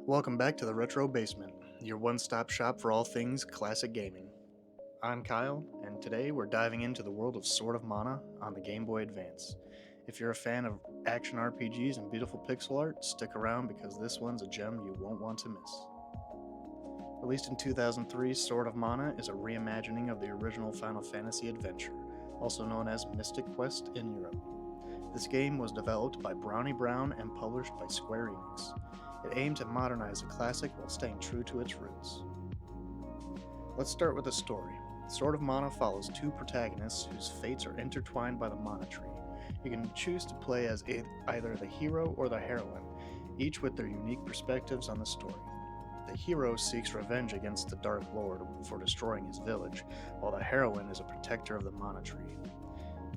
Welcome back to the Retro Basement, your one stop shop for all things classic gaming. I'm Kyle, and today we're diving into the world of Sword of Mana on the Game Boy Advance. If you're a fan of action RPGs and beautiful pixel art, stick around because this one's a gem you won't want to miss. Released in 2003, Sword of Mana is a reimagining of the original Final Fantasy adventure, also known as Mystic Quest in Europe. This game was developed by Brownie Brown and published by Square Enix. It aimed to modernize a classic while staying true to its roots. Let's start with the story. Sword of Mana follows two protagonists whose fates are intertwined by the Mana Tree. You can choose to play as either the hero or the heroine, each with their unique perspectives on the story. The hero seeks revenge against the Dark Lord for destroying his village, while the heroine is a protector of the Mana Tree.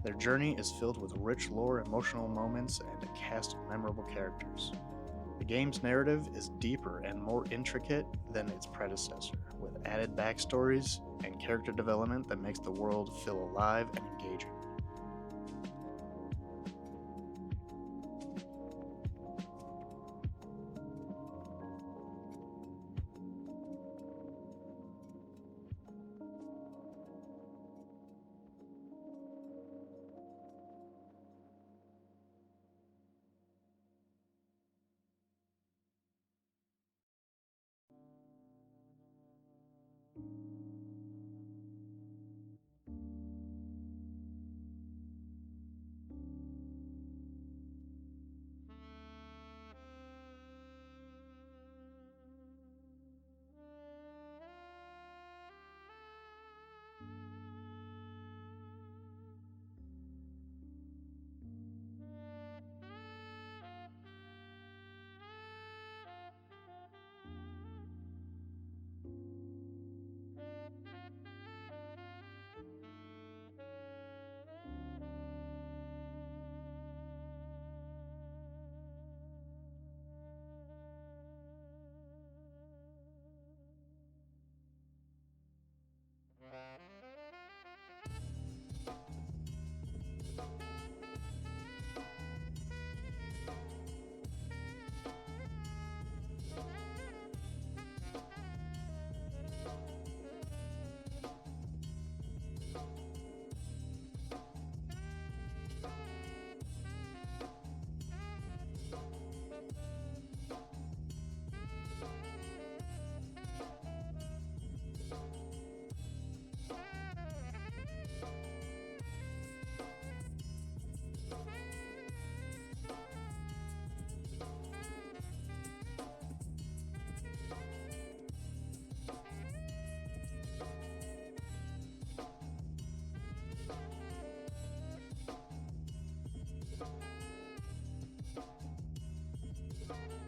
Their journey is filled with rich lore, emotional moments, and a cast of memorable characters. The game's narrative is deeper and more intricate than its predecessor, with added backstories and character development that makes the world feel alive and engaging.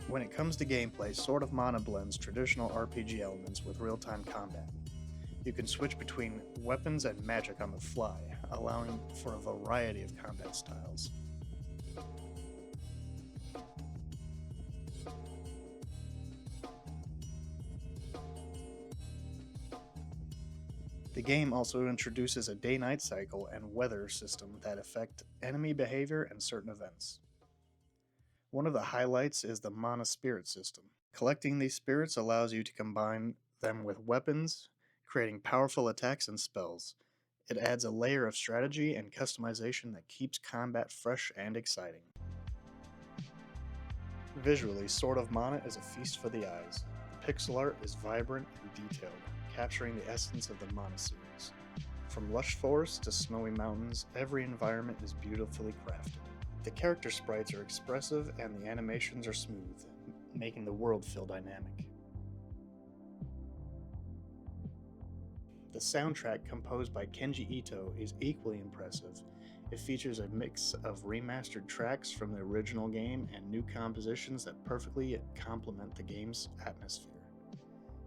When it comes to gameplay, Sword of Mana blends traditional RPG elements with real-time combat. You can switch between weapons and magic on the fly, allowing for a variety of combat styles. The game also introduces a day-night cycle and weather system that affect enemy behavior and certain events. One of the highlights is the Mana Spirit system. Collecting these spirits allows you to combine them with weapons, creating powerful attacks and spells. It adds a layer of strategy and customization that keeps combat fresh and exciting. Visually, Sword of Mana is a feast for the eyes. The pixel art is vibrant and detailed, capturing the essence of the Mana series. From lush forests to snowy mountains, every environment is beautifully crafted. The character sprites are expressive and the animations are smooth, making the world feel dynamic. The soundtrack, composed by Kenji Ito, is equally impressive. It features a mix of remastered tracks from the original game and new compositions that perfectly complement the game's atmosphere.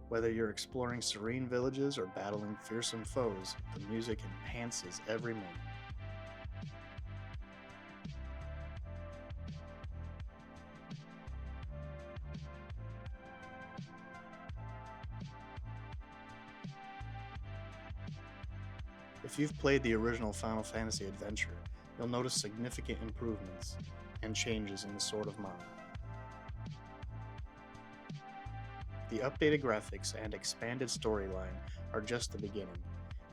Whether you're exploring serene villages or battling fearsome foes, the music enhances every moment. If you've played the original Final Fantasy adventure, you'll notice significant improvements and changes in the Sword of Mana. The updated graphics and expanded storyline are just the beginning.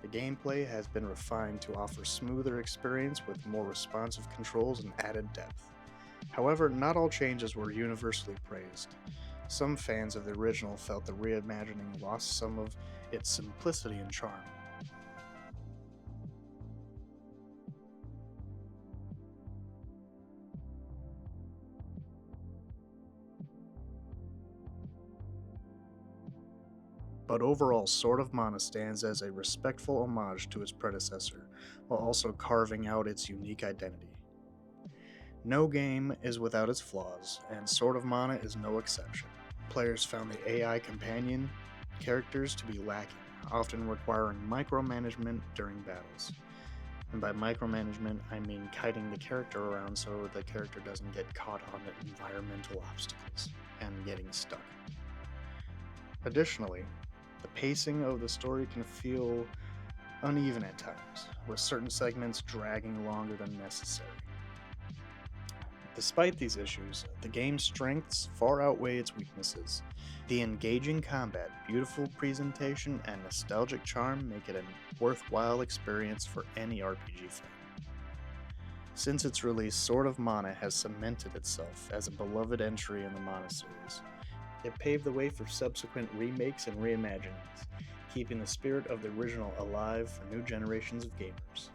The gameplay has been refined to offer smoother experience with more responsive controls and added depth. However, not all changes were universally praised. Some fans of the original felt the reimagining lost some of its simplicity and charm. But overall, Sword of Mana stands as a respectful homage to its predecessor, while also carving out its unique identity. No game is without its flaws, and Sword of Mana is no exception. Players found the AI companion characters to be lacking, often requiring micromanagement during battles. And by micromanagement, I mean kiting the character around so the character doesn't get caught on the environmental obstacles and getting stuck. Additionally, the pacing of the story can feel uneven at times, with certain segments dragging longer than necessary. Despite these issues, the game's strengths far outweigh its weaknesses. The engaging combat, beautiful presentation, and nostalgic charm make it a worthwhile experience for any RPG fan. Since its release, Sword of Mana has cemented itself as a beloved entry in the Mana series. It paved the way for subsequent remakes and reimaginings, keeping the spirit of the original alive for new generations of gamers.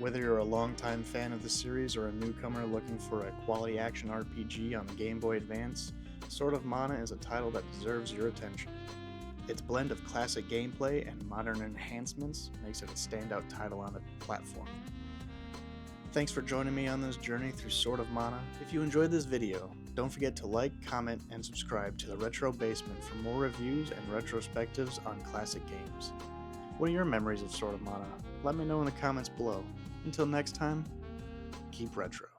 Whether you're a longtime fan of the series or a newcomer looking for a quality action RPG on the Game Boy Advance, Sword of Mana is a title that deserves your attention. Its blend of classic gameplay and modern enhancements makes it a standout title on the platform. Thanks for joining me on this journey through Sword of Mana. If you enjoyed this video, don't forget to like, comment, and subscribe to the Retro Basement for more reviews and retrospectives on classic games. What are your memories of Sword of Mana? Let me know in the comments below. Until next time, keep retro.